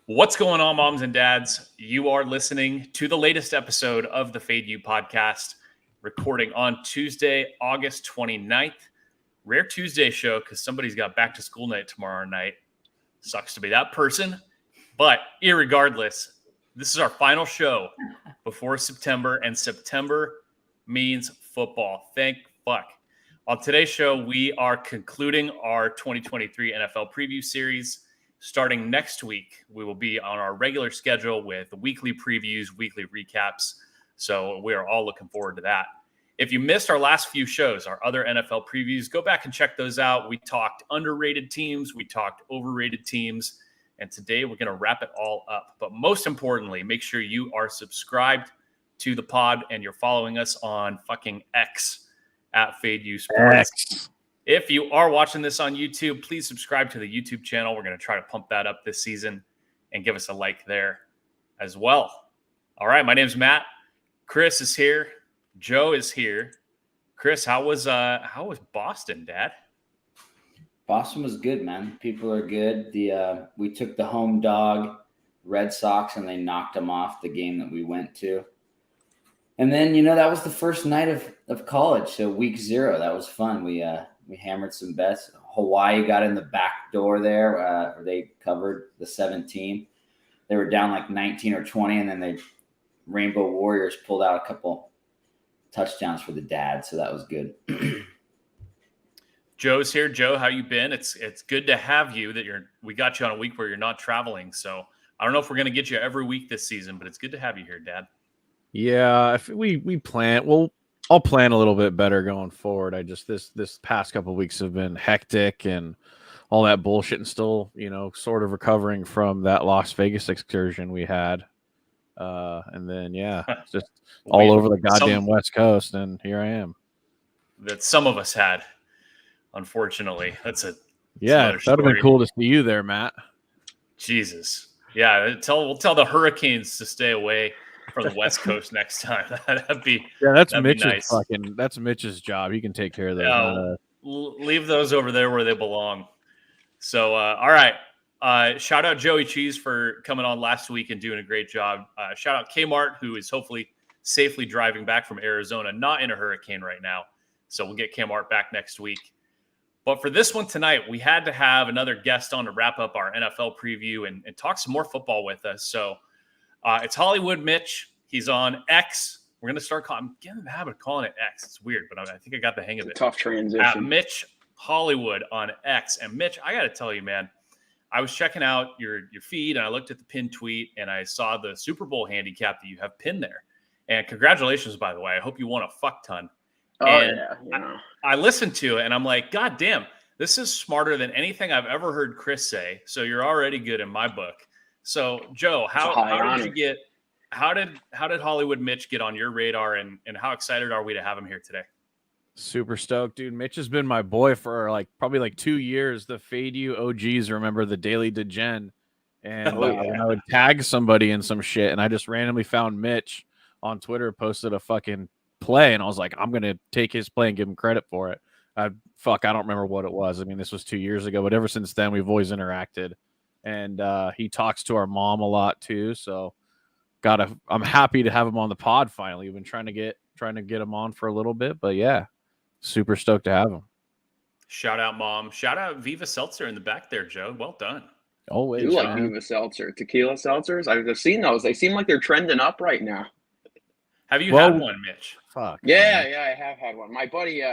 What's going on, moms and dads? You are listening to the latest episode of the Fade You podcast, recording on Tuesday, August 29th. Rare Tuesday show because somebody's got back to school night tomorrow night. Sucks to be that person. But irregardless, this is our final show before September, and September means football. Thank fuck. On today's show, we are concluding our 2023 NFL preview series. Starting next week, we will be on our regular schedule with weekly previews, weekly recaps. So we are all looking forward to that. If you missed our last few shows, our other NFL previews, go back and check those out. We talked underrated teams, we talked overrated teams, and today we're going to wrap it all up. But most importantly, make sure you are subscribed to the pod and you're following us on fucking X at Fade You Sports. If you are watching this on YouTube, please subscribe to the YouTube channel. We're going to try to pump that up this season and give us a like there as well. All right, my name's Matt. Chris is here. Joe is here. Chris, how was Boston, Dad? Boston was good, man. People are good. We took the home dog, Red Sox, and they knocked them off the game that we went to. And then, that was the first night of college, so week 0. That was fun. We hammered some bets. Hawaii got in the back door there. Where they covered the 17. They were down like 19 or 20, and then the Rainbow Warriors pulled out a couple touchdowns for the dad, so that was good. Joe's here. Joe, how you been? It's good to have you. We got you on a week where you're not traveling, so I don't know if we're going to get you every week this season, but it's good to have you here, Dad. Yeah, if we plan, I'll plan a little bit better going forward. I just this past couple of weeks have been hectic and all that bullshit, and still, sort of recovering from that Las Vegas excursion we had. And then just all over the goddamn West Coast, and here I am. That some of us had, unfortunately. That'd have been cool to see you there, Matt. Jesus, yeah. We'll tell the Hurricanes to stay away from the West Coast next time. That'd be Mitch's nice. That's Mitch's job. He can take care of those. Leave those over there where they belong. So, all right. Shout out Joey Cheese for coming on last week and doing a great job. Shout out Kmart, who is hopefully safely driving back from Arizona, not in a hurricane right now. So we'll get Kmart back next week. But for this one tonight, we had to have another guest on to wrap up our NFL preview and talk some more football with us. So it's Hollywood Mitch. He's on X. We're going to start calling. I'm getting in the habit of calling it X. It's weird, but I think I got the hang of it. Tough transition. Mitch Hollywood on X. And Mitch, I got to tell you, man, I was checking out your feed and I looked at the pinned tweet and I saw the Super Bowl handicap that you have pinned there. And congratulations, by the way. I hope you won a fuck ton. I listened to it and I'm like, God damn, this is smarter than anything I've ever heard Chris say. So you're already good in my book. So Joe, how did Hollywood Mitch get on your radar, and how excited are we to have him here today? Super stoked, dude. Mitch has been my boy for probably 2 years. The Fade You OGs remember the Daily Degen, and I would tag somebody in some shit, and I just randomly found Mitch on Twitter, posted a fucking play, and I was like, I'm gonna take his play and give him credit for it. I don't remember what it was. I mean, this was 2 years ago, but ever since then we've always interacted, and he talks to our mom a lot too. So I'm happy to have him on the pod finally. We've been trying to get him on for a little bit, but yeah, super stoked to have him. Shout out mom. Shout out Viva Seltzer in the back there, Joe. Well done. Always. I do like Viva Seltzer. Tequila seltzers. I've seen those. They seem like they're trending up right now. Have you had one, Mitch? Fuck. Yeah, I have had one. My buddy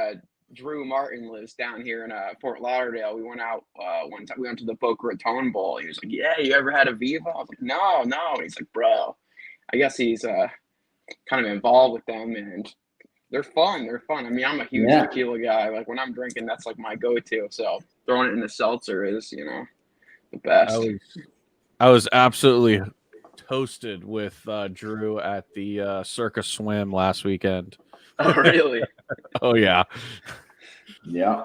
Drew Martin lives down here in Fort Lauderdale. We went out one time. We went to the Boca Raton Bowl. He was like, "Yeah, you ever had a Viva?" I was like, "No." And he's like, "Bro." I guess he's kind of involved with them, and they're fun. I mean, I'm a huge tequila guy. Like when I'm drinking, that's like my go-to. So throwing it in the seltzer is, the best. I was absolutely toasted with Drew at the Circus Swim last weekend. Oh, really? Oh, yeah. Yeah.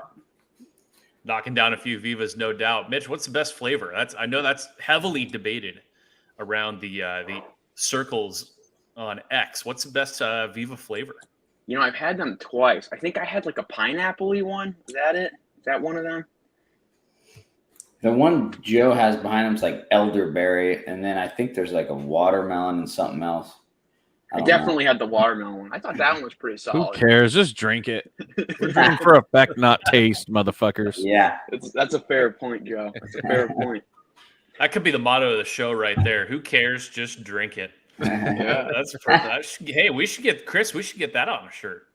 Knocking down a few Vivas, no doubt. Mitch, what's the best flavor? I know that's heavily debated around the circles on X. What's the best Viva flavor? I've had them twice. I think I had like a pineapple-y one. Is that it? Is that one of them? The one Joe has behind him is like elderberry, and then I think there's like a watermelon and something else. I definitely had the watermelon one. I thought that one was pretty Who solid. cares? Just drink it. We're drinking for effect, not taste, motherfuckers. Yeah. That's a fair point, Joe. That's a fair point. That could be the motto of the show right there. Who cares? Just drink it. Yeah. That's perfect. Hey, we should get that on a shirt.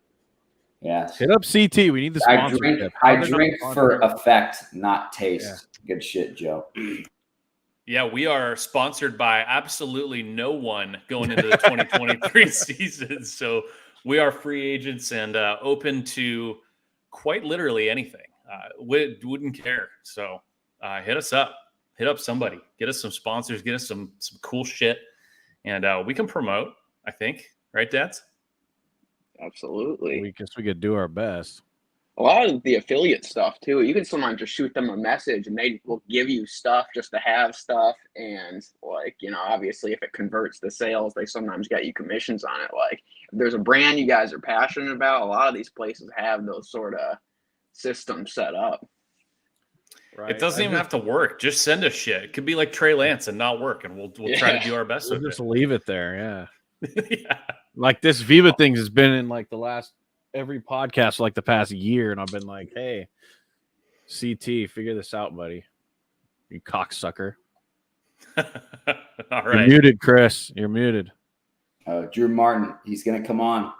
Yes. Hit up CT. We need the sponsorship. I drink for effect, not taste. Yeah. Good shit, Joe. Yeah, we are sponsored by absolutely no one going into the 2023 season. So we are free agents and open to quite literally anything. Wouldn't care. So hit us up. Hit up somebody. Get us some sponsors. Get us some cool shit. And we can promote, I think. Right, dads? Absolutely. We guess we could do our best. A lot of the affiliate stuff too. You can sometimes just shoot them a message and they will give you stuff just to have stuff. And like, obviously if it converts to sales, they sometimes get you commissions on it. Like if there's a brand you guys are passionate about, a lot of these places have those sort of systems set up. Right. It doesn't even have to work. Just send us shit. It could be like Trey Lance and not work, and we'll try to do our best with just it. Leave it there, yeah. Yeah. Like this Viva thing has been in like the last every podcast for like the past year, and I've been like, hey, CT, figure this out, buddy. You cocksucker. All right. You're muted, Chris. You're muted. Drew Martin, he's gonna come on.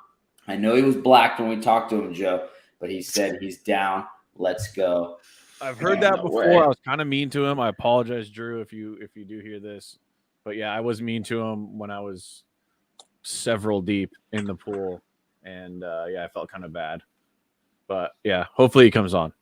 I know he was blacked when we talked to him, Joe, but he said he's down. Let's go. I've heard that before. I was kind of mean to him. I apologize, Drew, if you do hear this. But yeah, I was mean to him when I was several deep in the pool. And I felt kind of bad. But yeah, hopefully he comes on.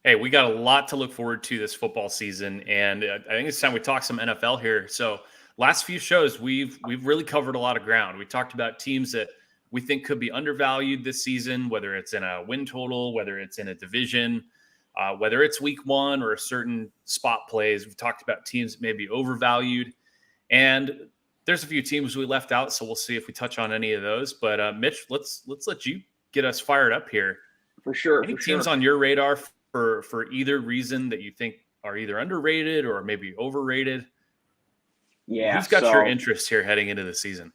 Hey, we got a lot to look forward to this football season. And I think it's time we talk some NFL here. So last few shows, we've really covered a lot of ground. We talked about teams that we think could be undervalued this season, whether it's in a win total, whether it's in a division, whether it's week one or a certain spot plays. We've talked about teams that may be overvalued. And there's a few teams we left out, so we'll see if we touch on any of those. But Mitch, let's let you get us fired up here. For sure. Any teams on your radar for either reason that you think are either underrated or maybe overrated? Yeah. Who's got your interest here heading into the season?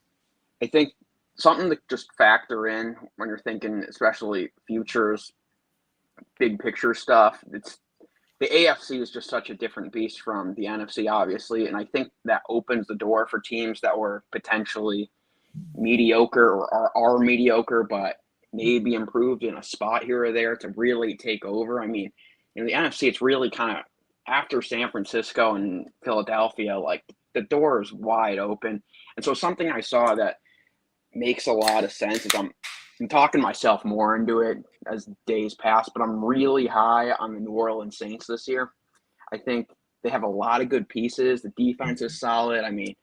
I think something to just factor in when you're thinking, especially futures, big picture stuff. It's the AFC is just such a different beast from the NFC, obviously. And I think that opens the door for teams that were potentially mediocre or are mediocre, but maybe improved in a spot here or there to really take over. I mean, in the NFC, it's really kind of after San Francisco and Philadelphia, like the door is wide open. And so something I saw that makes a lot of sense is I'm talking myself more into it as days pass, but I'm really high on the New Orleans Saints this year. I think they have a lot of good pieces. The defense is solid. I mean,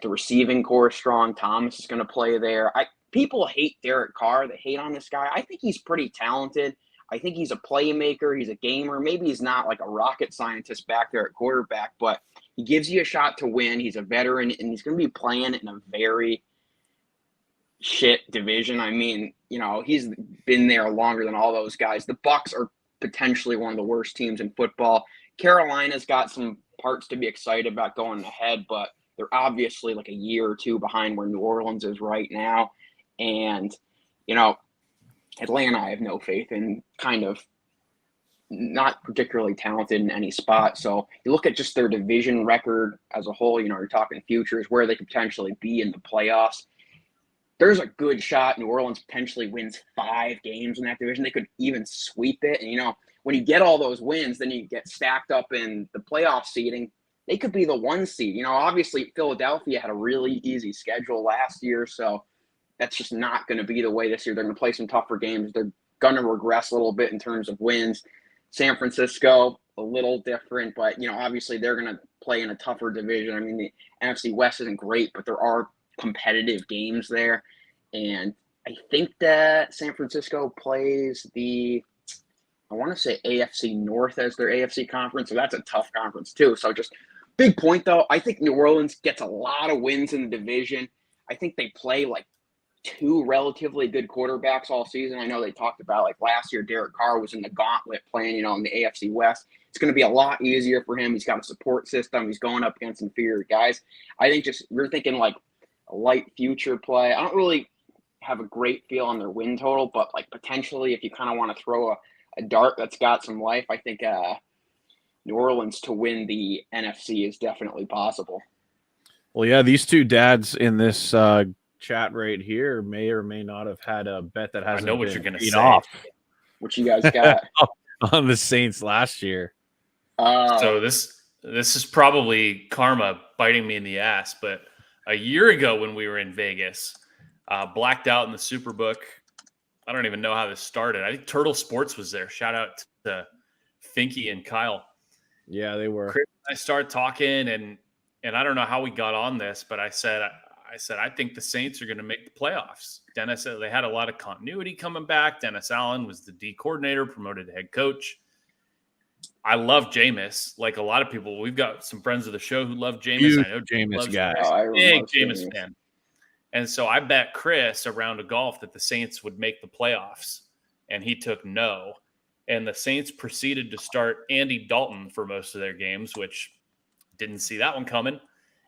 the receiving core is strong. Thomas is going to play there. People hate Derek Carr. They hate on this guy. I think he's pretty talented. I think he's a playmaker. He's a gamer. Maybe he's not like a rocket scientist back there at quarterback, but he gives you a shot to win. He's a veteran, and he's going to be playing in a very shit division. I mean, he's been there longer than all those guys. The Bucs are potentially one of the worst teams in football. Carolina's got some parts to be excited about going ahead, but they're obviously like a year or two behind where New Orleans is right now. And, Atlanta I have no faith in, kind of not particularly talented in any spot. So you look at just their division record as a whole, you're talking futures, where they could potentially be in the playoffs. There's a good shot New Orleans potentially wins 5 games in that division. They could even sweep it. And, when you get all those wins, then you get stacked up in the playoff seeding. They could be the 1 seed. Obviously Philadelphia had a really easy schedule last year, so that's just not going to be the way this year. They're going to play some tougher games. They're going to regress a little bit in terms of wins. San Francisco, a little different, but, obviously they're going to play in a tougher division. I mean, the NFC West isn't great, but there are competitive games there. And I think that San Francisco plays I want to say AFC North as their AFC conference. So that's a tough conference too. So just big point though. I think New Orleans gets a lot of wins in the division. I think they play like two relatively good quarterbacks all season. I know they talked about like last year, Derek Carr was in the gauntlet playing, in the AFC West. It's going to be a lot easier for him. He's got a support system. He's going up against inferior guys. I think we're thinking like a light future play. I don't really have a great feel on their win total, but like potentially if you kind of want to throw a dart that's got some life, I think New Orleans to win the NFC is definitely possible. Well, yeah, these two dads in this chat right here may or may not have had a bet that hasn't what been you're gonna paid say. off What you guys got on the Saints last year. So this is probably karma biting me in the ass, but a year ago when we were in Vegas, blacked out in the Superbook. I don't even know how this started. I think Turtle Sports was there. Shout out to Finky and Kyle. Yeah, they were. Chris and I started talking, and I don't know how we got on this, but I said I think the Saints are going to make the playoffs. Dennis, they had a lot of continuity coming back. Dennis Allen was the D coordinator, promoted to head coach. I love Jameis. Like a lot of people, we've got some friends of the show who love Jameis. Huge I know Jameis guy. Big Jameis fan. And so I bet Chris a round of golf that the Saints would make the playoffs, and he took no. And the Saints proceeded to start Andy Dalton for most of their games, which didn't see that one coming.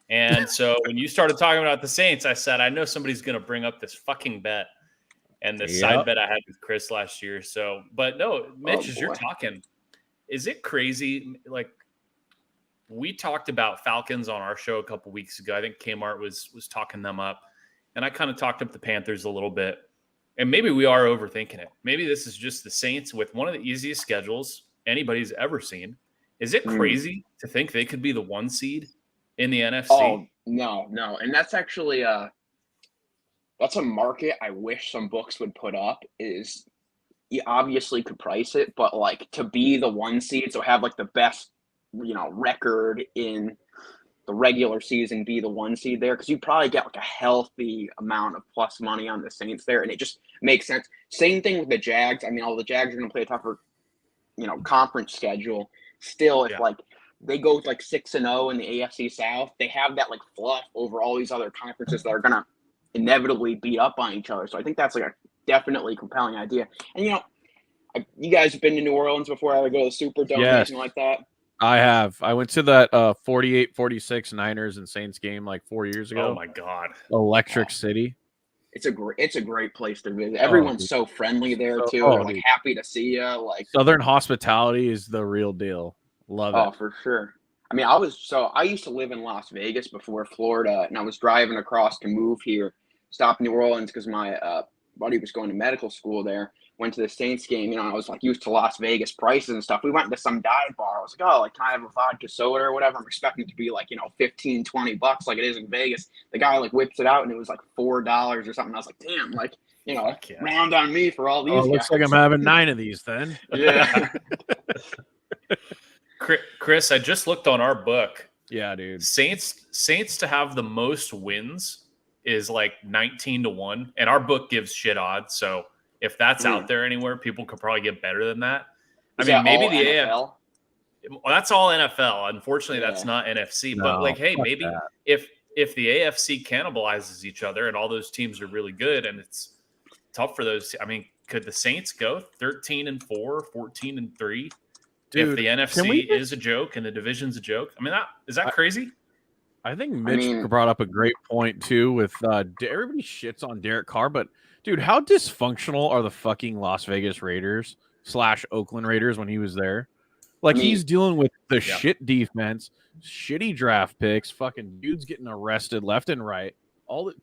And so when you started talking about the Saints, I said, I know somebody's going to bring up this fucking bet. And the side bet I had with Chris last year. So, but no, Mitch, as you're talking, is it crazy? Like we talked about Falcons on our show a couple weeks ago. I think Kmart was talking them up. And I kind of talked up the Panthers a little bit. And maybe we are overthinking it. Maybe this is just the Saints with one of the easiest schedules anybody's ever seen. Is it crazy to think they could be the 1 seed in the NFC? Oh, no. And that's actually that's a market I wish some books would put up. Is you obviously could price it, but like to be the 1 seed, so have like the best, record in the regular season, be the 1 seed there, because you probably get like a healthy amount of plus money on the Saints there, and it just makes sense. Same thing with the Jags. I mean, all the Jags are going to play a tougher, conference schedule. Still, if like they go like 6-0 in the AFC South, they have that like fluff over all these other conferences that are going to inevitably beat up on each other. So I think that's like a definitely compelling idea. And you guys have been to New Orleans before? Ever go to the Superdome or anything like that? I have. I went to that 48-46 Niners and Saints game like 4 years ago. Oh my God. Electric City. It's a great place to visit. Everyone's so friendly there too. They're like happy to see you. Like Southern hospitality is the real deal. Love it. Oh, for sure. I mean, I used to live in Las Vegas before Florida, and I was driving across to move here, stopped in New Orleans because my buddy was going to medical school there. Went to the Saints game, I was like used to Las Vegas prices and stuff. We went to some dive bar. I was like, oh, like, can I have a vodka soda or whatever? I'm expecting it to be like, $15-20 like it is in Vegas. The guy like whips it out and it was like $4 or something. I was like, damn, like, round on me for all these guys. Looks like I'm having 9 of these then. Yeah. Chris, I just looked on our book. Yeah, dude. Saints to have the most wins is like 19-1, and our book gives shit odds. So if that's out there anywhere, people could probably get better than that. Maybe the NFL. Well, that's all NFL. Unfortunately, that's not NFC. No, but like, hey, maybe if the AFC cannibalizes each other and all those teams are really good, and it's tough for those. I mean, could the Saints go 13-4, 14-3? Dude, if the NFC is a joke and the division's a joke? I mean, is that crazy? I think Mitch brought up a great point too with everybody shits on Derek Carr, but dude, how dysfunctional are the fucking Las Vegas Raiders / Oakland Raiders when he was there? Like he's dealing with the shit defense, shitty draft picks, fucking dudes getting arrested left and right,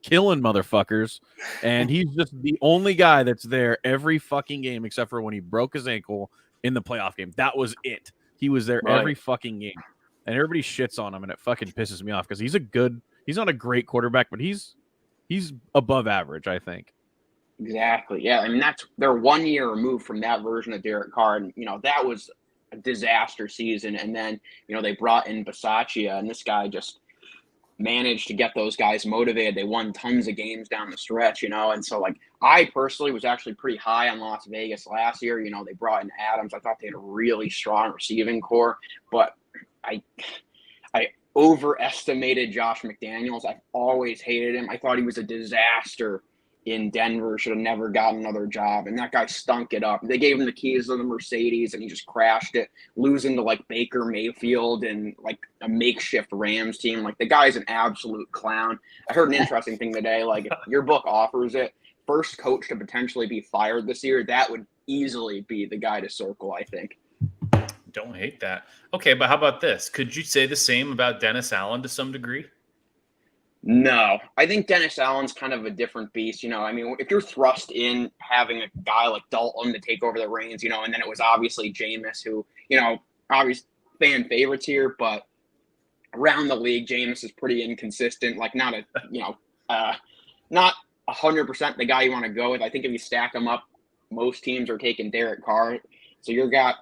killing motherfuckers, and he's just the only guy that's there every fucking game except for when he broke his ankle in the playoff game. That was it. He was there every fucking game. And everybody shits on him, and it fucking pisses me off because he's not a great quarterback, but he's above average, I think. Exactly. Yeah. I mean, they're 1 year removed from that version of Derek Carr. And, that was a disaster season. And then, they brought in Bisaccia, and this guy just managed to get those guys motivated. They won tons of games down the stretch, and so like I personally was actually pretty high on Las Vegas last year. They brought in Adams. I thought they had a really strong receiving core, but I overestimated Josh McDaniels. I've always hated him. I thought he was a disaster in Denver should have never gotten another job, and that guy stunk it up. They gave him the keys to the Mercedes, and he just crashed it, losing to like Baker Mayfield and like a makeshift Rams team. Like the guy's an absolute clown. I heard an interesting thing today. Like if your book offers it, first coach to potentially be fired this year, that would easily be the guy to circle, I think. Don't hate that. Okay, but how about this? Could you say the same about Dennis Allen to some degree? No, I think Dennis Allen's kind of a different beast. You know, I mean, if you're thrust in having a guy like Dalton to take over the reins, you know, and then it was obviously Jameis who, you know, obviously fan favorites here, but around the league, Jameis is pretty inconsistent. Like not 100% the guy you want to go with. I think if you stack them up, most teams are taking Derek Carr. So you got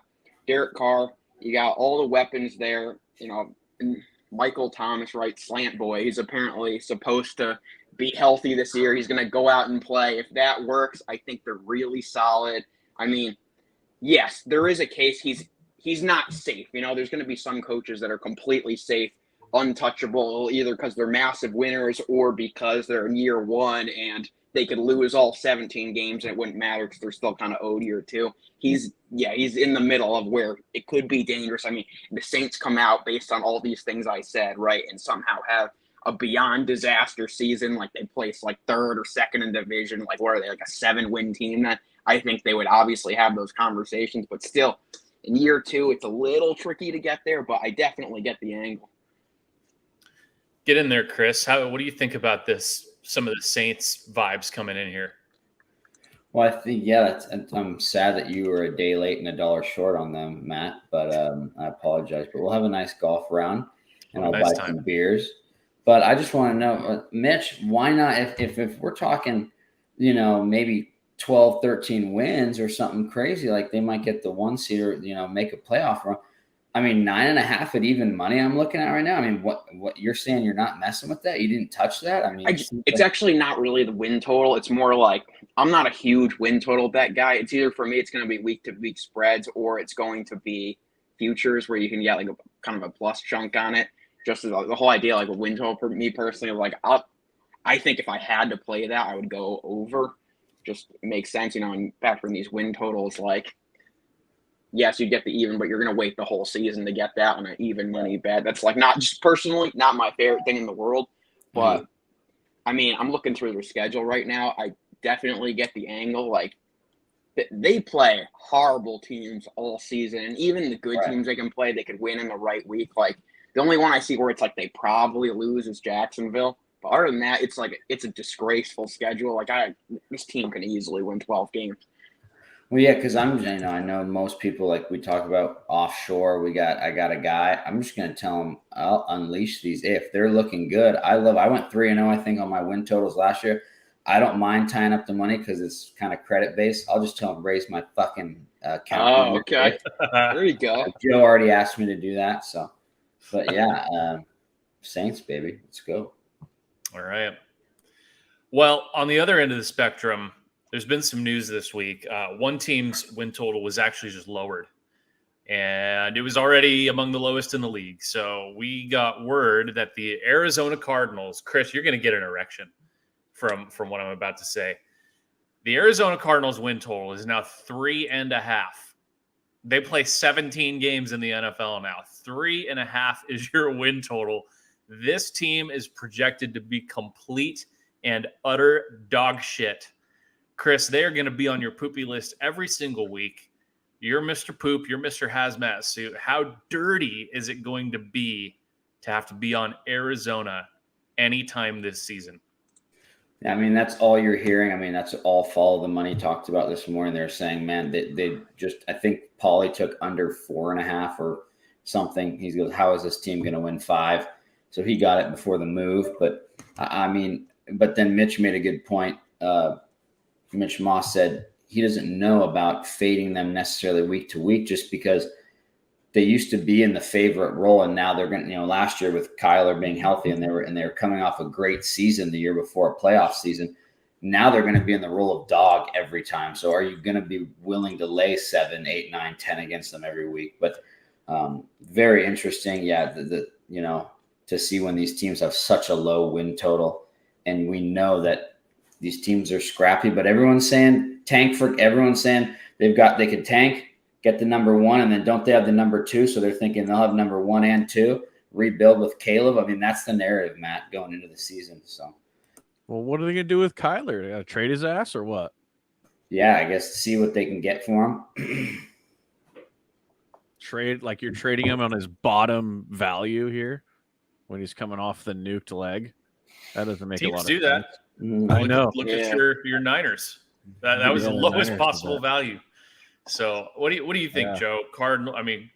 Derek Carr, you got all the weapons there, you know, and Michael Thomas, right, slant boy. He's apparently supposed to be healthy this year. He's going to go out and play. If that works, I think they're really solid. I mean, yes, there is a case he's not safe. You know, there's going to be some coaches that are completely safe, untouchable, either because they're massive winners or because they're in year one and they could lose all 17 games and it wouldn't matter because they're still kind of owed year two. He's in the middle of where it could be dangerous. I mean, the Saints come out based on all these things I said, right, and somehow have a beyond disaster season, like they place like third or second in division, like what are they, like a 7-win team? That I think they would obviously have those conversations, but still in year two, it's a little tricky to get there, but I definitely get the angle. Get in there, Chris. What do you think about this? Some of the Saints vibes coming in here. Well, I think, I'm sad that you were a day late and $1 short on them, Matt, but I apologize. But we'll have a nice golf round, and I'll buy some beers. But I just want to know, Mitch, why not, if we're talking, you know, maybe 12, 13 wins or something crazy, like they might get the 1 seed or, you know, make a playoff run. I mean, 9.5 at even money I'm looking at right now. I mean, what you're saying, you're not messing with that? You didn't touch that? I mean, it's actually not really the win total. It's more like I'm not a huge win total bet guy. It's either for me, it's going to be week to week spreads, or it's going to be futures where you can get like a kind of a plus chunk on it. Just as the whole idea, like a win total for me personally, like I think if I had to play that, I would go over. Just makes sense, you know, and factoring these win totals, like, yes, you get the even, but you're going to wait the whole season to get that on an even money bet. That's like not just personally, not my favorite thing in the world. But I mean, I'm looking through their schedule right now. I definitely get the angle. Like they play horrible teams all season, and even the good teams they can play, they could win in the right week. Like the only one I see where it's like they probably lose is Jacksonville. But other than that, it's like it's a disgraceful schedule. Like this team can easily win 12 games. Well, yeah, because I know most people, like we talk about offshore. I got a guy. I'm just going to tell him I'll unleash these if they're looking good. I went 3-0, I think, on my win totals last year. I don't mind tying up the money because it's kind of credit based. I'll just tell him raise my fucking account. Oh, okay. There you go. Joe already asked me to do that, so. But yeah, Saints, baby, let's go. All right. Well, on the other end of the spectrum, there's been some news this week. One team's win total was actually just lowered, and it was already among the lowest in the league. So we got word that the Arizona Cardinals, Chris, you're going to get an erection from what I'm about to say. The Arizona Cardinals win total is now 3.5. They play 17 games in the NFL now. 3.5 is your win total. This team is projected to be complete and utter dog shit. Chris, they are going to be on your poopy list every single week. You're Mr. Poop. You're Mr. Hazmat Suit. How dirty is it going to be to have to be on Arizona anytime this season? I mean, that's all you're hearing. I mean, that's all Follow the Money talked about this morning. They're saying, man, they just, I think Paulie took under 4.5 or something. He goes, how is this team going to win 5? So he got it before the move. But I mean, but then Mitch made a good point. Mitch Moss said he doesn't know about fading them necessarily week to week just because they used to be in the favorite role, and now they're going to, you know, last year with Kyler being healthy and they were coming off a great season the year before, a playoff season. Now they're going to be in the role of dog every time. So are you going to be willing to lay 7, 8, 9, 10 against them every week? But very interesting. Yeah. You know, to see when these teams have such a low win total, and we know that these teams are scrappy, but everyone's saying everyone's saying they could tank, get the number 1, and then don't they have the number 2? So they're thinking they'll have number 1 and 2, rebuild with Caleb. I mean, that's the narrative, Matt, going into the season. So, well, what are they gonna do with Kyler? They gotta trade his ass or what? yeah, I guess see what they can get for him. Trade, like you're trading him on his bottom value here when he's coming off the nuked leg. That doesn't make a lot of sense. That. I know. Look at your Niners. That was the lowest Niners possible value. So what do you think, Joe? Cardinal. I mean,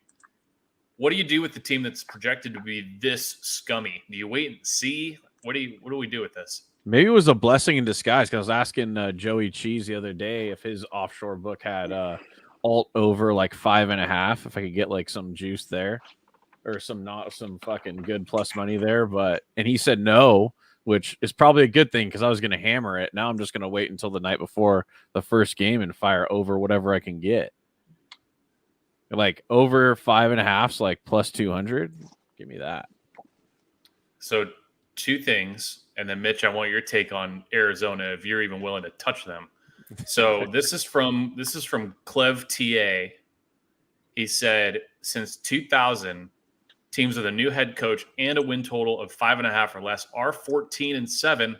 what do you do with the team that's projected to be this scummy? Do you wait and see? What do we do with this? Maybe it was a blessing in disguise. Because I was asking Joey Cheese the other day if his offshore book had alt over like 5.5. If I could get like some juice there, or some fucking good plus money there. And he said no, which is probably a good thing because I was going to hammer it. Now I'm just going to wait until the night before the first game and fire over whatever I can get. Like over 5.5, like plus 200. Give me that. So 2 things. And then Mitch, I want your take on Arizona if you're even willing to touch them. So this is from Clev TA. He said since 2000, teams with a new head coach and a win total of 5.5 or less are 14-7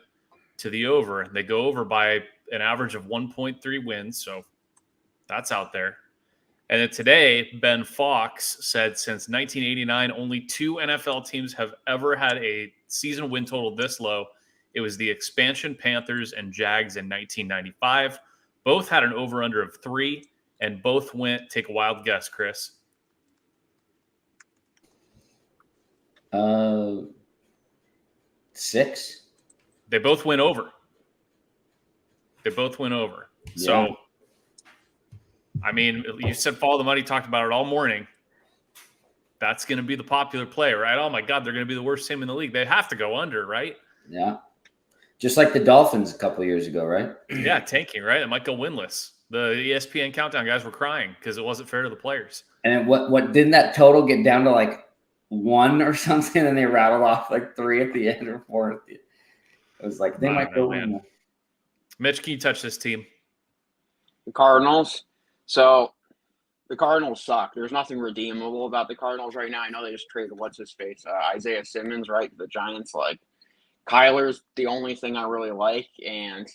to the over. They go over by an average of 1.3 wins. So that's out there. And then today, Ben Fox said since 1989, only 2 NFL teams have ever had a season win total this low. It was the expansion Panthers and Jags in 1995. Both had an over-under of 3, and both went, take a wild guess, Chris. 6. They both went over. Yeah. So, I mean, you said follow the money, talked about it all morning. That's going to be the popular play, right? Oh, my God, they're going to be the worst team in the league. They have to go under, right? Yeah. Just like the Dolphins a couple of years ago, right? Yeah, tanking, right? It might go winless. The ESPN countdown guys were crying because it wasn't fair to the players. And what didn't that total get down to like 1 or something? And they rattled off like 3 at the end or 4 at the end. It was like they might go win. Mitch, can you touch this team? The Cardinals. So the Cardinals suck. There's nothing redeemable about the Cardinals right now. I know they just traded what's-his-face, Isaiah Simmons, right? The Giants. Like, Kyler's the only thing I really like, and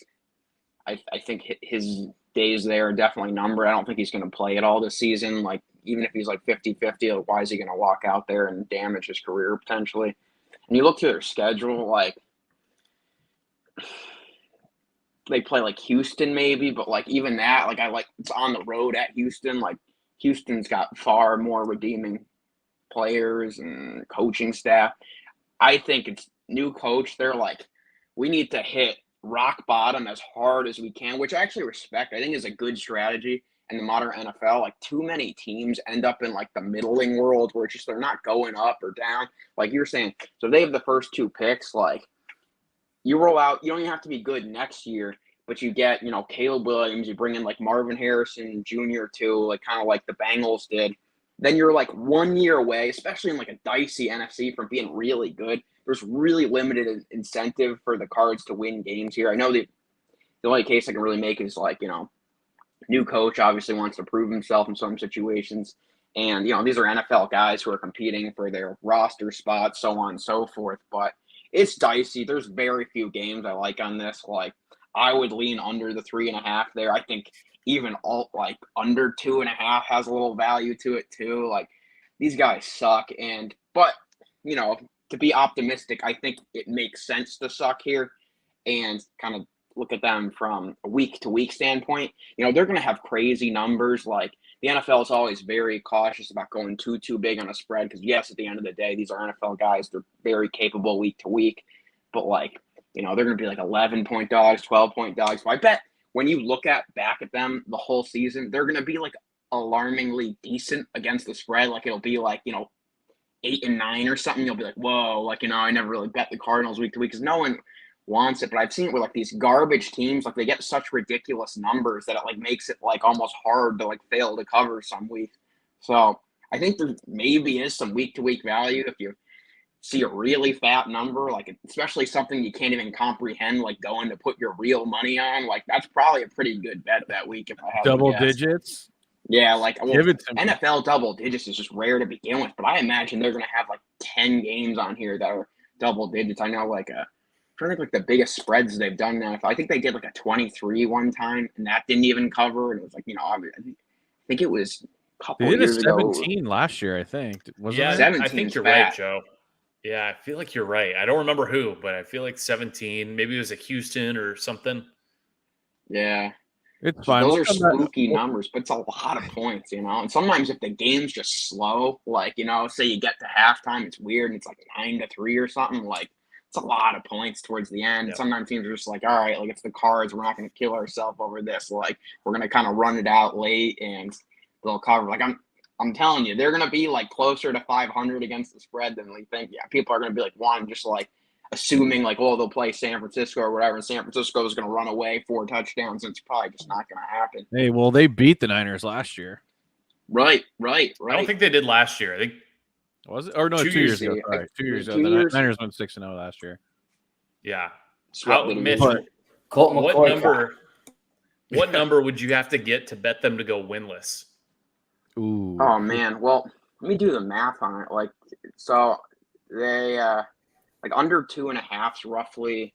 I think his days there are definitely numbered. I don't think he's going to play at all this season. Like, even if he's like 50-50, why is he going to walk out there and damage his career potentially? And you look to their schedule, like, they play like Houston maybe, but like even that, like it's on the road at Houston. Like, Houston's got far more redeeming players and coaching staff. I think it's new coach. They're like, we need to hit rock bottom as hard as we can, which I actually respect. I think is a good strategy in the modern NFL. Like, too many teams end up in like the middling world where it's just they're not going up or down. Like you're saying, so they have the first 2 picks. Like, you roll out, you don't even have to be good next year, but you get, Caleb Williams, you bring in like Marvin Harrison Jr. too, like kind of like the Bengals did. Then you're like 1 year away, especially in like a dicey NFC, from being really good. There's really limited incentive for the Cards to win games here. I know the only case I can really make is like, new coach obviously wants to prove himself in some situations. And, these are NFL guys who are competing for their roster spots, so on and so forth. But it's dicey. There's very few games I like on this. Like, I would lean under the 3.5 there. I think even like under 2.5 has a little value to it too. Like, these guys suck. But to be optimistic, I think it makes sense to suck here and kind of look at them from a week to week standpoint. They're going to have crazy numbers. Like, the NFL is always very cautious about going too big on a spread because, yes, at the end of the day, these are NFL guys. They're very capable week to week. But, like, they're going to be like 11-point dogs, 12-point dogs. So I bet when you look back at them the whole season, they're going to be like alarmingly decent against the spread. Like, it'll be like, 8 and 9 or something. You'll be like, whoa, like, I never really bet the Cardinals week to week because no one wants it. But I've seen it with like these garbage teams, like they get such ridiculous numbers that it like makes it like almost hard to like fail to cover some weeks. So I think there maybe is some week to week value if you see a really fat number, like especially something you can't even comprehend, like going to put your real money on, like that's probably a pretty good bet that week if I have Double to guess. digits. Yeah, like well, Give it to me. NFL double digits is just rare to begin with, but I imagine they're going to have like 10 games on here that are double digits. I know I'm trying to think like the biggest spreads they've done now. I think they did like a 23 one time, and that didn't even cover. And it was like, I think it was a couple They did a years ago. 17 last year, I think. Wasn't Yeah, it? 17 I think you're fat. right, Joe. Yeah, I feel like you're right. I don't remember who, but I feel like 17. Maybe it was a Houston or something. Yeah. It's fine. Those are spooky numbers, but it's a lot of points, And sometimes if the game's just slow, like, say you get to halftime, it's weird and it's like 9-3 or something, like it's a lot of points towards the end. Yep. Sometimes teams are just like, all right, like it's the Cards, we're not going to kill ourselves over this. Like we're going to kind of run it out late and they'll cover. Like I'm telling you, they're going to be like closer to 500 against the spread than we think. Yeah, people are going to be like, one, just like assuming like, oh, they'll play San Francisco or whatever, and San Francisco is going to run away 4 touchdowns, and it's probably just not going to happen. Hey, well, they beat the Niners last year. Right. I don't think they did last year. I think was it? Or no, 2 years ago. Sorry, 2 years ago. The Niners went 6-0 last year. Yeah. Mitch, Colt McCoy, what number would you have to get to bet them to go winless? Ooh. Oh man. Well, let me do the math on it. Like, so they like under 2.5 roughly.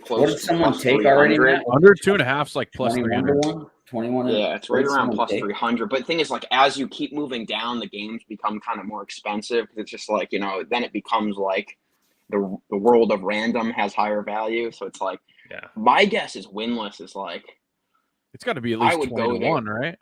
What did someone take already? Under 2.5 like plus 300. 21. Yeah, it's right around plus 300. But the thing is, like, as you keep moving down, the games become kind of more expensive because it's just like, then it becomes like the world of random has higher value. So it's like, my guess is winless is like, it's got to be at least 20-1, right?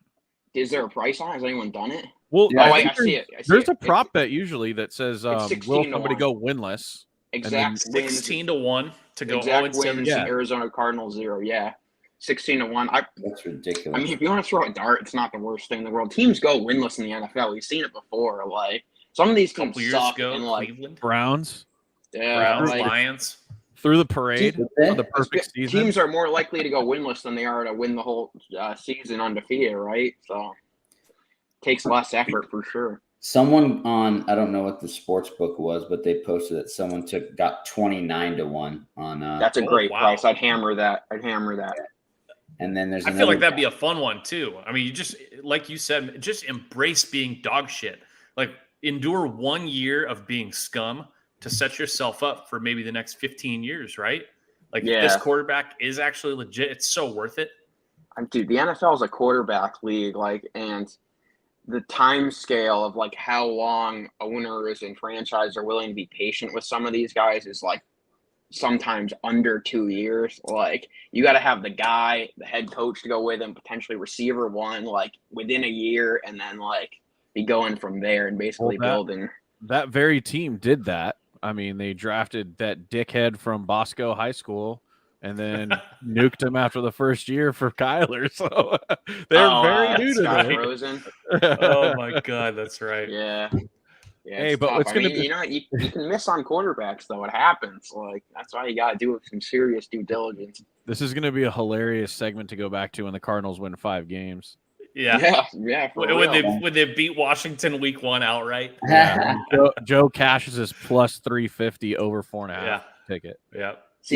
Is there a price on it? Has anyone done it? Well, I see it. There's a prop bet usually that says, will somebody go winless? Exact 16-1 to go 0-17. Arizona Cardinals 0. Yeah. 16-1. That's ridiculous. I mean, if you want to throw a dart, it's not the worst thing in the world. Teams go winless in the NFL. We've seen it before. Like some of these teams suck. Ago, and like Cleveland. Browns, Lions. Through the parade for the perfect season. Teams are more likely to go winless than they are to win the whole season undefeated, right? So it takes less effort for sure. Someone on, I don't know what the sports book was, but they posted that someone got 29-1 on. That's a great price. I'd hammer that. And then there's. I feel like that'd be a fun one too. I mean, you just like you said, just embrace being dog shit. Like endure 1 year of being scum to set yourself up for maybe the next 15 years, right? Like if this quarterback is actually legit, it's so worth it. Dude, the NFL is a quarterback league, and the time scale of like how long owners and franchise are willing to be patient with some of these guys is like sometimes under 2 years. Like you got to have the guy, the head coach to go with him, potentially receiver one, like within a year, and then like be going from there and basically building. That very team did that. I mean, they drafted that dickhead from Bosco High School and then nuked him after the first year for Kyler. So they're very new to Scott this. Rosen. Oh my God, that's right. Yeah. Hey, but it's going to be, you can miss on quarterbacks though. It happens. Like that's why you got to do it with some serious due diligence. This is going to be a hilarious segment to go back to when the Cardinals win 5 games. Yeah. When they beat Washington week 1 outright. Yeah. Joe cashes his plus 350 over 4.5 ticket. Yeah.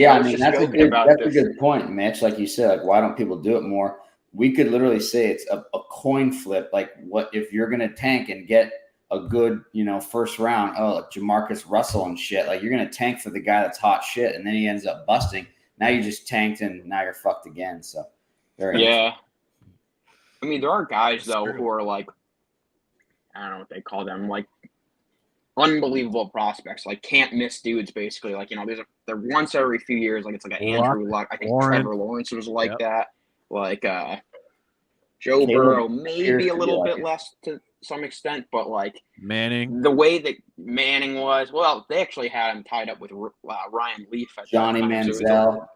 I mean that's a good point, Mitch. Like you said, like why don't people do it more? We could literally say it's a coin flip. Like what if you're gonna tank and get a good, first round, like Jamarcus Russell and shit. Like you're gonna tank for the guy that's hot shit, and then he ends up busting. Now you just tanked and now you're fucked again. So I mean, there are guys though who are like, I don't know what they call them, like unbelievable prospects, like can't miss dudes. Basically, like they're once every few years, like it's like an Andrew Luck. I think Trevor Lawrence was like that. Like Joe Burrow, maybe a little bit less to some extent, but like Manning, the way that Manning was, well, they actually had him tied up with Ryan Leaf at Johnny Manziel.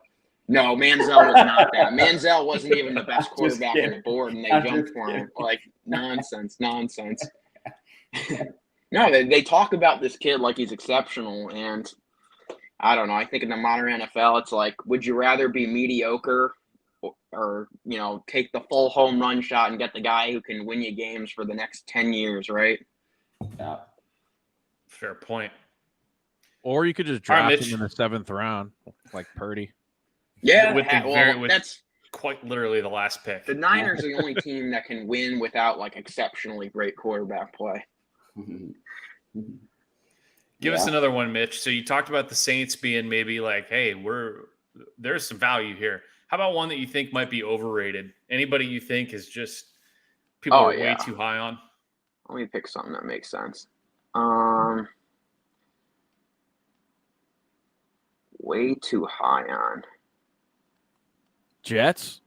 No, Manziel was not that. Manziel wasn't even the best quarterback on the board, and they jumped for him. Like, nonsense. No, they talk about this kid like he's exceptional, and I don't know. I think in the modern NFL, it's like, would you rather be mediocre or take the full home run shot and get the guy who can win you games for the next 10 years, right? Yeah. Fair point. Or you could just All right, draft Mitch. him in the 7th round, like Purdy. Yeah, with that's quite literally the last pick. the Niners are the only team that can win without like exceptionally great quarterback play. Give us another one, Mitch. So you talked about the Saints being maybe like, hey, there's some value here. How about one that you think might be overrated? Anybody you think is just people are way too high on? Let me pick something that makes sense. Way too high on. Jets?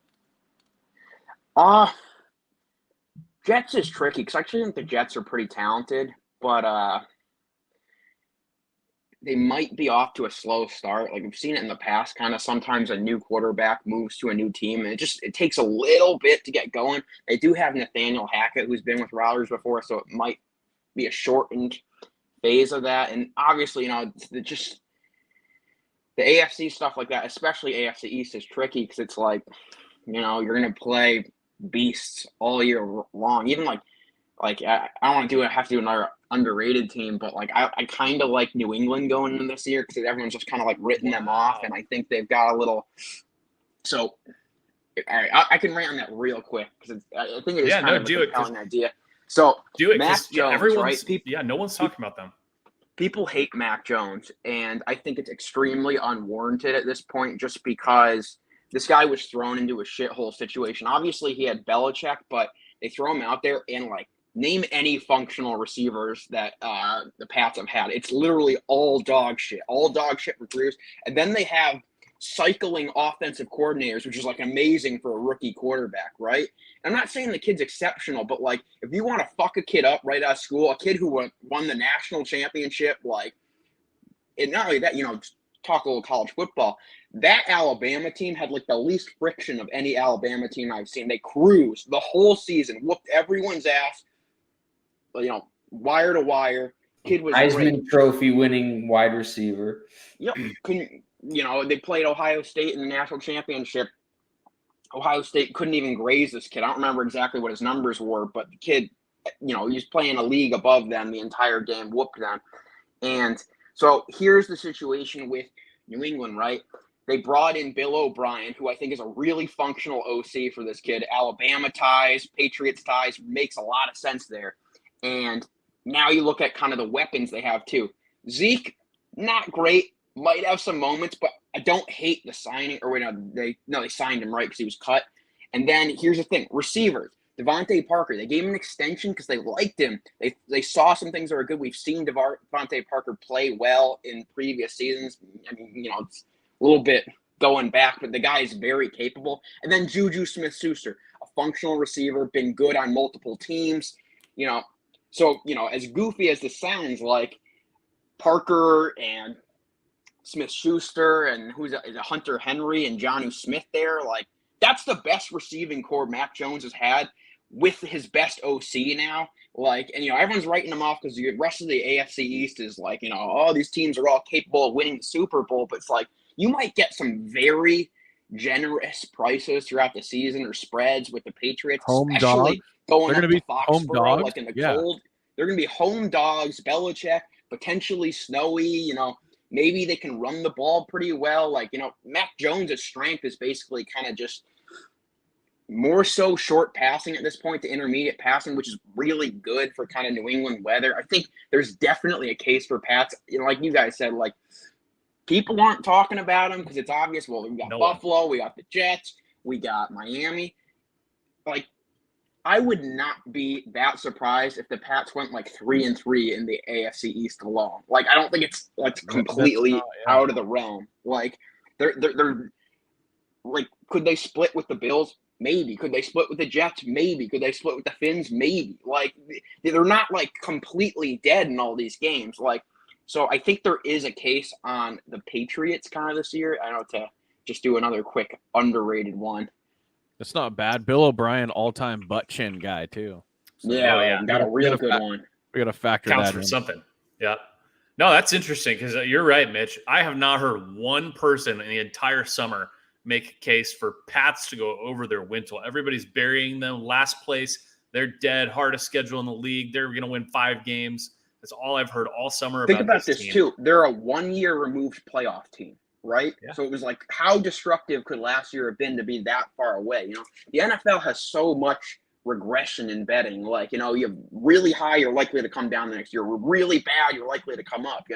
Jets is tricky because I actually think the Jets are pretty talented, but they might be off to a slow start. Like we've seen it in the past, kind of sometimes a new quarterback moves to a new team and it takes a little bit to get going. They do have Nathaniel Hackett, who's been with Rodgers before, so it might be a shortened phase of that. And obviously, just the AFC stuff like that, especially AFC East, is tricky because it's like, you're going to play beasts all year long. Even like I don't want to have to do another underrated team, but like I kind of like New England going into this year because everyone's just kind of like written them off, and I think they've got a little. So, all right, I can rant on that real quick because I think it is kind of a compelling idea. So do it, Mac Jones, right? No one's talking about them. People hate Mac Jones, and I think it's extremely unwarranted at this point, just because this guy was thrown into a shithole situation. Obviously, he had Belichick, but they throw him out there and like. Name any functional receivers that the Pats have had. It's literally all dog shit for 3 years. And then they have cycling offensive coordinators, which is like amazing for a rookie quarterback, right? I'm not saying the kid's exceptional, but like if you want to fuck a kid up right out of school, a kid who won the national championship, like, and not only that, talk a little college football. That Alabama team had like the least friction of any Alabama team I've seen. They cruised the whole season, whooped everyone's ass. Wire to wire. Kid was Heisman Trophy winning wide receiver. Yep. They played Ohio State in the national championship. Ohio State couldn't even graze this kid. I don't remember exactly what his numbers were, but the kid, he was playing a league above them the entire game, whooped them. And so here's the situation with New England, right? They brought in Bill O'Brien, who I think is a really functional OC for this kid. Alabama ties, Patriots ties, makes a lot of sense there. And now you look at kind of the weapons they have too. Zeke, not great, might have some moments, but I don't hate the signing. Or they signed him right because he was cut. And then here's the thing: receivers, Devontae Parker. They gave him an extension because they liked him. They saw some things that are good. We've seen Devontae Parker play well in previous seasons. I mean, it's a little bit going back, but the guy is very capable. And then Juju Smith-Schuster, a functional receiver, been good on multiple teams. So, as goofy as this sounds, like Parker and Smith-Schuster and is it Hunter Henry and Jonnu Smith there, like that's the best receiving core Mac Jones has had with his best OC now. Like, and everyone's writing them off because the rest of the AFC East is like, these teams are all capable of winning the Super Bowl, but it's like you might get some very generous prices throughout the season or spreads with the Patriots, especially going up to Foxborough, like in the cold. They're going to be home dogs, Belichick, potentially snowy, maybe they can run the ball pretty well. Like, Mac Jones' strength is basically kind of just more so short passing at this point to intermediate passing, which is really good for kind of New England weather. I think there's definitely a case for Pats. Like you guys said, like people aren't talking about them because it's obvious. Well, we got Buffalo, we got the Jets, we got Miami. Like, I would not be that surprised if the Pats went like 3-3 in the AFC East alone. Like, I don't think it's like completely out of the realm. Like, they're like, could they split with the Bills? Maybe. Could they split with the Jets? Maybe. Could they split with the Finns? Maybe. Like, they're not like completely dead in all these games. Like, so I think there is a case on the Patriots kind of this year. I know to just do another quick underrated one. That's not bad. Bill O'Brien, all-time butt chin guy too. So, got a real good one. We got to factor Counts that for in. something. Yeah. No, that's interesting because you're right, Mitch. I have not heard one person in the entire summer make a case for Pats to go over their win total. Everybody's burying them. Last place, They're dead, hardest schedule in the league. They're going to win 5 games. That's all I've heard all summer Think about about this team. too. They're a 1-year removed playoff team, right? Yeah. So it was like, how disruptive could last year have been to be that far away? The NFL has so much regression in betting. Like, you're really high, you're likely to come down the next year. We're really bad, you're likely to come up,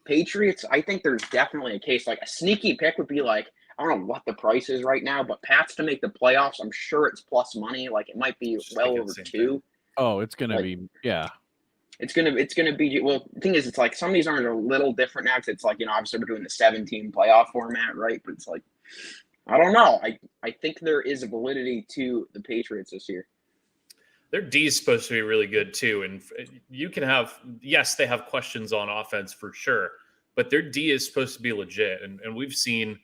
Patriots, I think there's definitely a case. Like, a sneaky pick would be like, I don't know what the price is right now, but Pats to make the playoffs, I'm sure it's plus money. Like, it might be well over 2. Oh, it's gonna be, yeah. It's gonna be. Well, the thing is, it's like some of these are a little different now. Cause it's like, obviously we're doing the 17 playoff format, right? But it's like, I don't know. I think there is a validity to the Patriots this year. Their D is supposed to be really good too, and you can have, yes, they have questions on offense for sure, but their D is supposed to be legit, and we've seen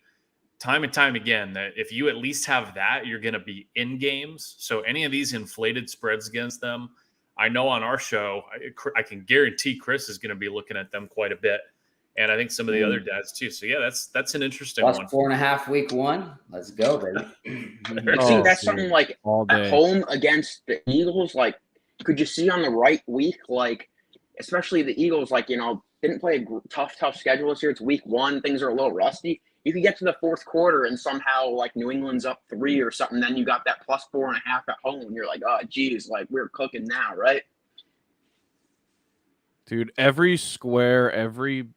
time and time again that if you at least have that, you're going to be in games. So any of these inflated spreads against them, I know on our show, I can guarantee Chris is going to be looking at them quite a bit. And I think some of the other dads too. So yeah, that's an interesting Plus one. 4.5 week 1. Let's go, baby. I think that's something like at home against the Eagles. Like, could you see on the right week, like, especially the Eagles, like, didn't play a tough schedule this year. It's week 1. Things are a little rusty. You could get to the fourth quarter and somehow, like, New England's up 3 or something. Then you got that plus 4.5 at home. And you're like, oh, geez, like, we're cooking now, right? Dude, every square, every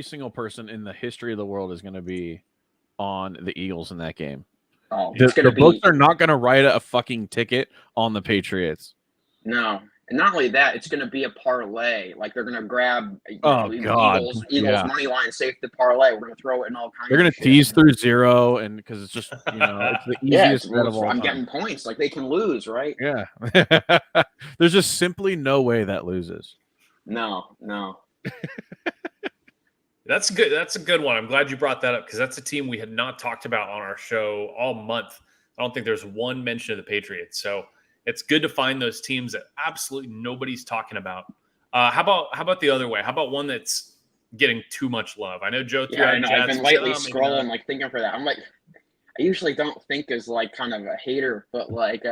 single person in the history of the world is going to be on the Eagles in that game. Oh, the books are not going to write a fucking ticket on the Patriots. No. And not only that, it's going to be a parlay. Like, they're going to grab God. Eagles money line, safe the parlay. We're going to throw it in all kinds. They're going to tease through 0, and because it's just it's the easiest bet of all time. I'm getting points. Like, they can lose, right? Yeah. There's just simply no way that loses. No. That's good. That's a good one. I'm glad you brought that up because that's a team we had not talked about on our show all month. I don't think there's one mention of the Patriots. So it's good to find those teams that absolutely nobody's talking about. How about the other way? How about one that's getting too much love? I know Joe. Yeah, I know. I've been lately scrolling, like, thinking for that. I'm like, I usually don't think as like kind of a hater, but like,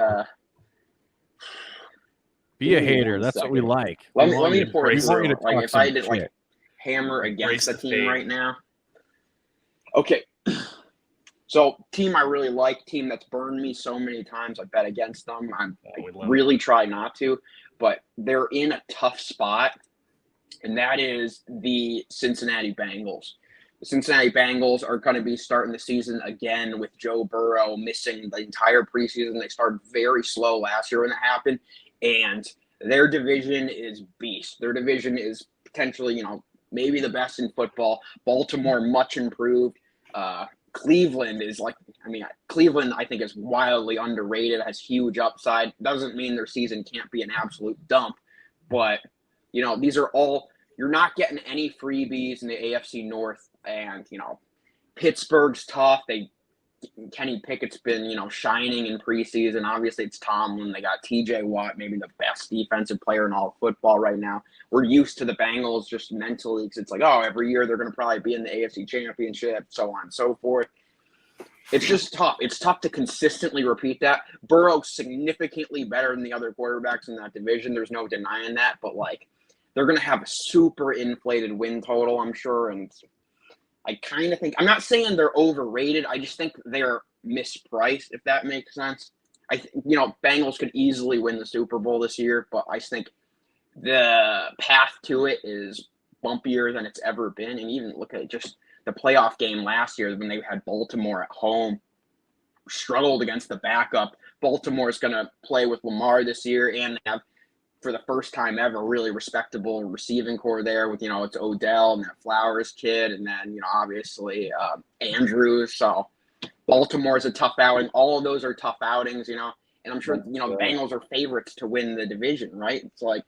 be a hater. That's what we like. Let me pour it through. Like, if I did shit. like hammer against the team right now. Okay. So, team I really like, team that's burned me so many times. I bet against them. I really try not to, but they're in a tough spot, and that is the Cincinnati Bengals. The Cincinnati Bengals are going to be starting the season again with Joe Burrow missing the entire preseason. They started very slow last year when it happened, and their division is beast. Their division is potentially, maybe the best in football. Baltimore, much improved. Cleveland is Cleveland, I think, is wildly underrated, has huge upside. Doesn't mean their season can't be an absolute dump, but, these are all, you're not getting any freebies in the AFC North, and, Pittsburgh's tough. Kenny Pickett's been, shining in preseason. Obviously, it's Tomlin. They got TJ Watt, maybe the best defensive player in all of football right now. We're used to the Bengals just mentally because it's like, oh, every year they're going to probably be in the AFC Championship, so on and so forth. It's just tough. It's tough to consistently repeat that. Burrow's significantly better than the other quarterbacks in that division. There's no denying that, but, like, they're going to have a super inflated win total, I'm sure, and I kind of think – I'm not saying they're overrated. I just think they're mispriced, if that makes sense. Bengals could easily win the Super Bowl this year, but I think the path to it is bumpier than it's ever been. And even look at just the playoff game last year when they had Baltimore at home, struggled against the backup. Baltimore's going to play with Lamar this year and have, for the first time ever, really respectable receiving core there with, it's Odell and that Flowers kid. And then, obviously Andrews. So Baltimore's a tough outing. All of those are tough outings, and I'm sure, the Bengals are favorites to win the division, right? It's like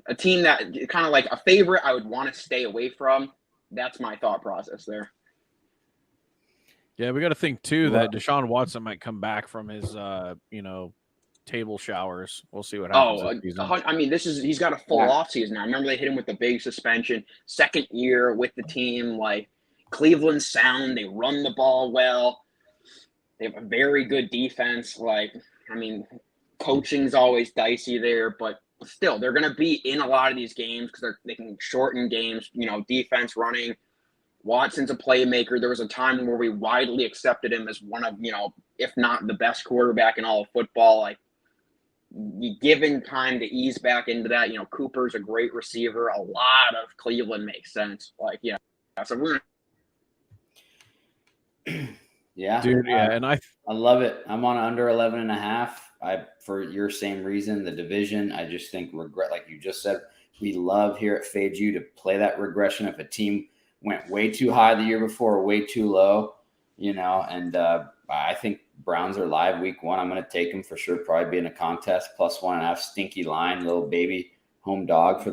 a team that kind of like a favorite I would want to stay away from. That's my thought process there. Yeah, we got to think too that Deshaun Watson might come back from his, table showers. We'll see what happens. He's got a full off season now. I remember they hit him with the big suspension. Second year with the team, like Cleveland's sound. They run the ball well. They have a very good defense. Like, I mean, coaching's always dicey there, but still, they're going to be in a lot of these games because they can shorten games, defense running. Watson's a playmaker. There was a time where we widely accepted him as one of, if not the best quarterback in all of football. Like, you give him time to ease back into that. Cooper's a great receiver. A lot of Cleveland makes sense. Like, so we're Yeah, dude. Yeah, and I love it. I'm on under 11.5. For your same reason, the division. I just think regret, like you just said, we love here at Fade You to play that regression. If a team went way too high the year before or way too low, and I think Browns are live week 1. I'm going to take them for sure. Probably be in a contest, +1.5 stinky line, little baby home dog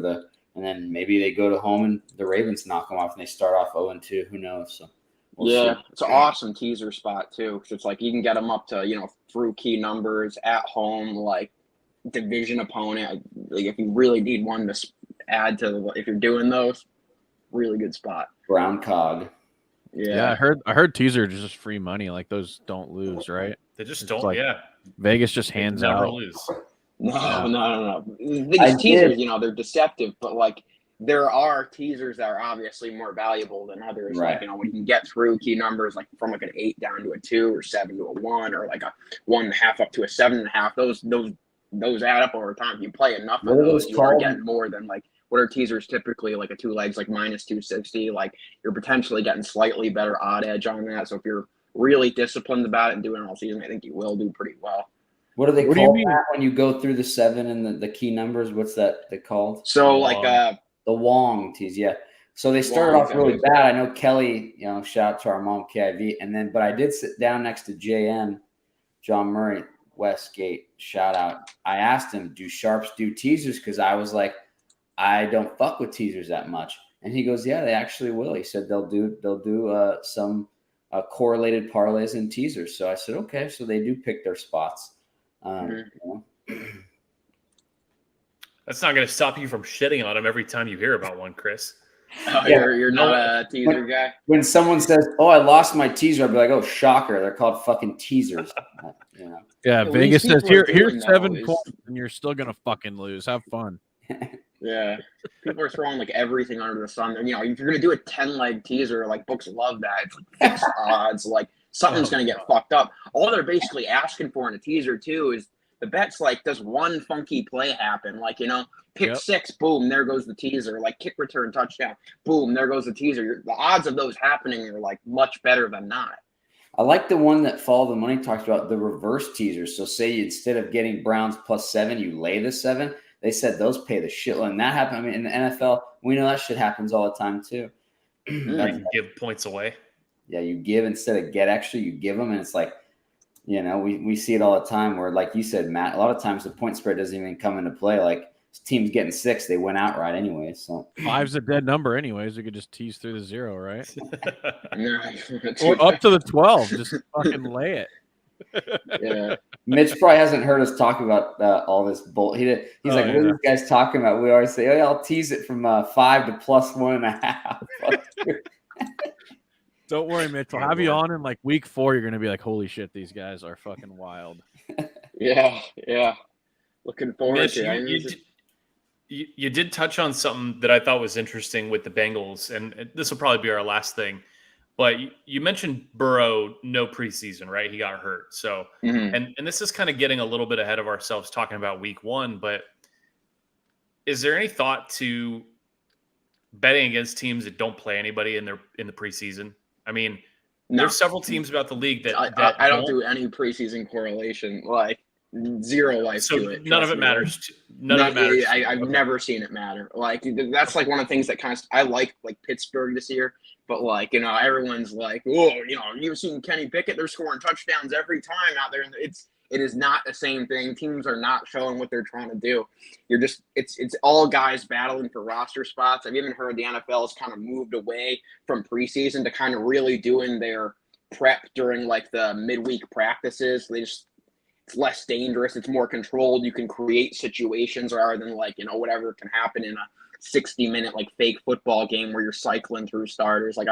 and then maybe they go to home and the Ravens knock them off and they start off 0-2. Who knows? So we'll see. It's an awesome teaser spot too, because it's like you can get them up to through key numbers at home, like division opponent. Like if you really need one to add to, if you're doing those, really good spot. Brown cog. Yeah, I heard teaser is just free money. Like those don't lose, right? They just It's don't. like Vegas just hands never out. lose. No. These teasers, they're deceptive, but like there are teasers that are obviously more valuable than others. Right. Like, when you can get through key numbers, like from like an 8 down to a 2 or 7 to a 1 or like a 1.5 up to a 7.5, those add up over time. If you play enough of those, you are getting more than like what are teasers typically like a 2 legs, like -260. Like you're potentially getting slightly better odd edge on that. So if you're really disciplined about it and doing it all season, I think you will do pretty well. What do they call that when you go through the 7 and the key numbers? What's that they called? So the Wong tees, yeah. So they started off really bad. I know Kelly, shout out to our mom, KIV. But I did sit down next to JM, John Murray, Westgate, shout out. I asked him, do sharps do teasers? Because I was like, I don't fuck with teasers that much. And he goes, yeah, they actually will. He said they'll do some correlated parlays and teasers. So I said, okay, so they do pick their spots. That's not going to stop you from shitting on them every time you hear about one, Chris. Oh, yeah. You're not a teaser guy? When someone says, oh, I lost my teaser, I'll be like, oh, shocker. They're called fucking teasers. Yeah, well, Vegas says, here's 7 points, and you're still going to fucking lose. Have fun. Yeah. People are throwing like everything under the sun. If you're going to do a 10-leg teaser, like books love that. It's like fixed odds. Like something's going to get fucked up. All they're basically asking for in a teaser, too, is the bet's like, does one funky play happen? Like, pick 6, boom, there goes the teaser. Like kick return, touchdown, boom, there goes the teaser. The odds of those happening are like much better than not. I like the one that Follow the Money talks about, the reverse teasers. So say instead of getting Browns +7, you lay the 7. They said those pay the shitload. And that happened. I mean, in the NFL, we know that shit happens all the time too. You give points away. Yeah, you give instead of get extra, you give them. And it's like, we see it all the time where, like you said, Matt, a lot of times the point spread doesn't even come into play. Like teams getting 6, they went outright anyway. So 5's a dead number anyways. We could just tease through the 0, right? Or up to the 12. Just fucking lay it. Yeah. Mitch probably hasn't heard us talk about all this bull. He's like, what are these guys talking about? We always say, oh, yeah, I'll tease it from 5 to +1.5. Don't worry, Mitch. We'll have you on in like week 4. You're going to be like, holy shit, these guys are fucking wild. Yeah. Looking forward Mitch, to it. You did touch on something that I thought was interesting with the Bengals, and this will probably be our last thing. But you mentioned Burrow, no preseason, right? He got hurt. So, and this is kind of getting a little bit ahead of ourselves talking about week 1, but is there any thought to betting against teams that don't play anybody in the preseason? I mean, there's several teams about the league that I don't do any preseason correlation, like 0 life to it. None of it matters. None of it matters. I've never seen it matter. Like that's like one of the things that kind of I like Pittsburgh this year, but like everyone's like, oh, you've seen Kenny Pickett, they're scoring touchdowns every time out there, and it is not the same thing. Teams are not showing what they're trying to do. It's all guys battling for roster spots. I've even heard the NFL has kind of moved away from preseason to kind of really doing their prep during like the midweek practices. It's less dangerous. It's more controlled. You can create situations rather than like, whatever can happen in a 60-minute like fake football game where you're cycling through starters. Like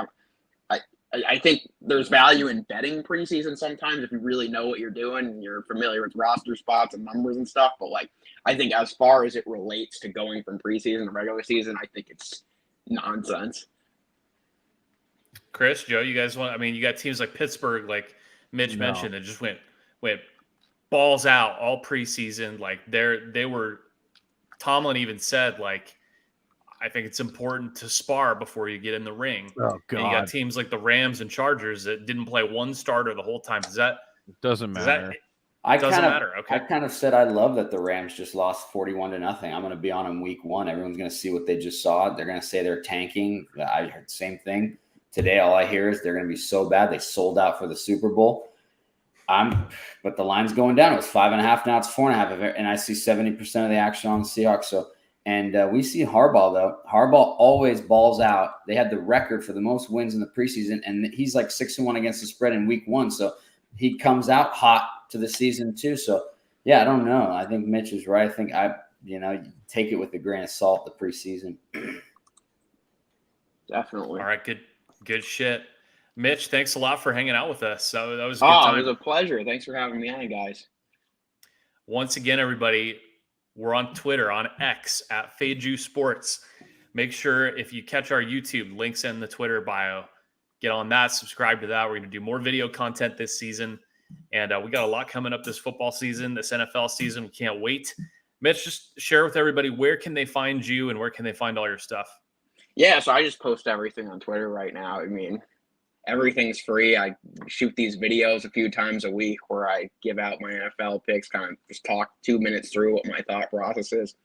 I think there's value in betting preseason sometimes if you really know what you're doing and you're familiar with roster spots and numbers and stuff. But like, I think as far as it relates to going from preseason to regular season, I think it's nonsense. Chris, Joe, you guys want? I mean, you got teams like Pittsburgh, like Mitch mentioned, that just went balls out all preseason. Like they were. Tomlin even said, like, I think it's important to spar before you get in the ring. Oh God! And you got teams like the Rams and Chargers that didn't play one starter the whole time. Doesn't matter? Doesn't matter. Okay. I kind of said I love that the Rams just lost 41-0. I'm going to be on them week 1. Everyone's going to see what they just saw. They're going to say they're tanking. I heard the same thing today. All I hear is they're going to be so bad they sold out for the Super Bowl. But the line's going down. It was 5.5. Now it's 4.5. And I see 70% of the action on the Seahawks. So, and we see Harbaugh though. Harbaugh always balls out. They had the record for the most wins in the preseason, and he's like 6-1 against the spread in week 1. So he comes out hot to the season too. So yeah, I don't know. I think Mitch is right. I think you take it with a grain of salt the preseason. Definitely. All right, good shit. Mitch, thanks a lot for hanging out with us. So that was a good time. It was a pleasure. Thanks for having me on, guys. Once again, everybody, we're on Twitter, on X at FadeU Sports. Make sure if you catch our YouTube, links in the Twitter bio, get on that, subscribe to that. We're going to do more video content this season. And we got a lot coming up this football season, this NFL season. We can't wait. Mitch, just share with everybody, where can they find you and where can they find all your stuff? Yeah, so I just post everything on Twitter right now. I mean, everything's free. I shoot these videos a few times a week where I give out my NFL picks, kind of just talk 2 minutes through what my thought process is.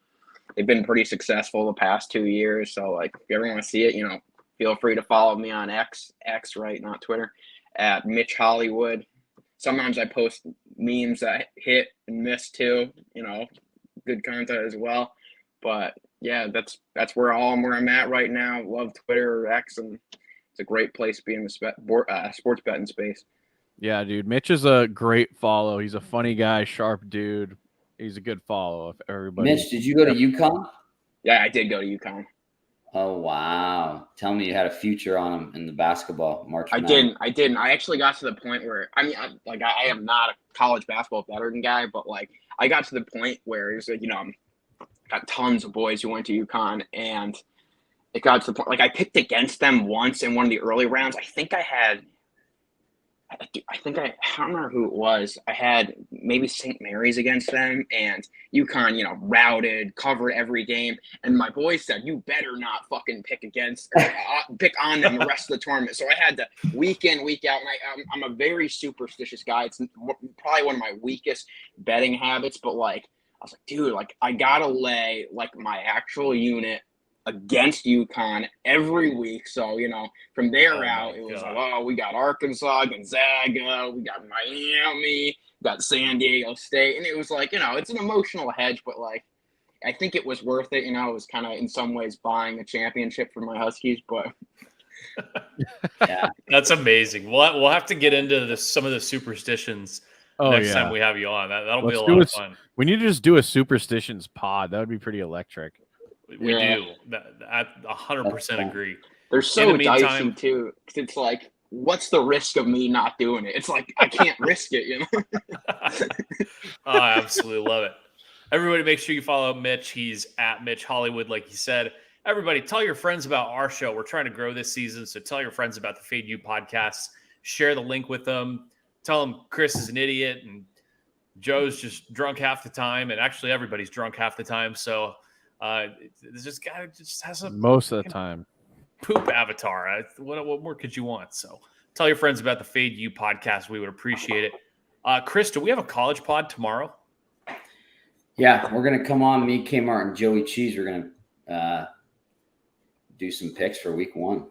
They've been pretty successful the past 2 years. So, like, if you ever want to see it, feel free to follow me on X, right, not Twitter, at Mitch Hollywood. Sometimes I post memes that hit and miss too, good content as well. But yeah, that's where I'm at right now. Love Twitter or X, and it's a great place to be in the sports betting space. Yeah, dude. Mitch is a great follow. He's a funny guy, sharp dude. He's a good follow. If everybody. Mitch, did you go to UConn? Yeah, I did go to UConn. Oh wow! Tell me you had a future on him in the basketball March. I didn't. I actually got to the point where I am not a college basketball veteran guy, but like I got to the point where it's like got tons of boys who went to UConn, and it got to the point like I picked against them once in one of the early rounds. I don't remember who it was. I had maybe St. Mary's against them, and UConn, routed, covered every game. And my boys said, "You better not fucking pick on them the rest of the tournament." So I had to week in, week out. And I'm a very superstitious guy. It's probably one of my weakest betting habits. But like, I was like, dude, like I gotta lay like my actual unit against UConn every week. So, from there out, it was like, we got Arkansas, Gonzaga, we got Miami, got San Diego State. And it was like, it's an emotional hedge, but like, I think it was worth it. It was kind of in some ways buying a championship for my Huskies, but. Yeah, that's amazing. We'll have to get into some of the superstitions next time we have you on. That'll be a lot of fun. We need to just do a superstitions pod. That would be pretty electric. We do. I 100% agree. They're so dicey too. It's like, what's the risk of me not doing it? It's like I can't risk it, I absolutely love it. Everybody, make sure you follow Mitch. He's at Mitch Hollywood, like you said. Everybody, tell your friends about our show. We're trying to grow this season, so tell your friends about the Fade You podcast. Share the link with them. Tell them Chris is an idiot and Joe's just drunk half the time, and actually everybody's drunk half the time. So. This guy just has a most of the time poop avatar. What more could you want? So tell your friends about the Fade You podcast. We would appreciate it. Chris, do we have a college pod tomorrow? Yeah, we're gonna come on. Me, Kmart, and Joey Cheese. We're gonna do some picks for week 1.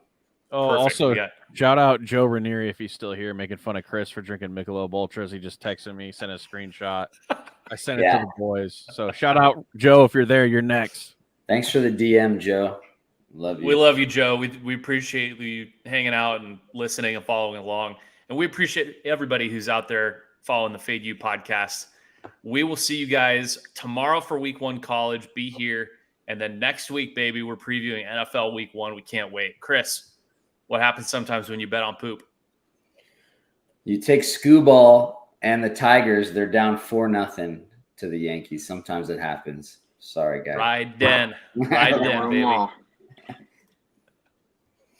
Oh, perfect. Also shout out Joe Ranieri if he's still here, making fun of Chris for drinking Michelob Ultras. He just texted me, sent a screenshot. I sent it to the boys. So shout out Joe if you're there. You're next. Thanks for the DM, Joe. Love you. We love you, Joe. We appreciate you hanging out and listening and following along. And we appreciate everybody who's out there following the Fade You podcast. We will see you guys tomorrow for week 1 college. Be here. And then next week, baby, we're previewing NFL week 1. We can't wait. Chris, what happens sometimes when you bet on poop? You take Skubal and the Tigers, they're down 4-0 to the Yankees. Sometimes it happens. Sorry, guys. Ride den, baby.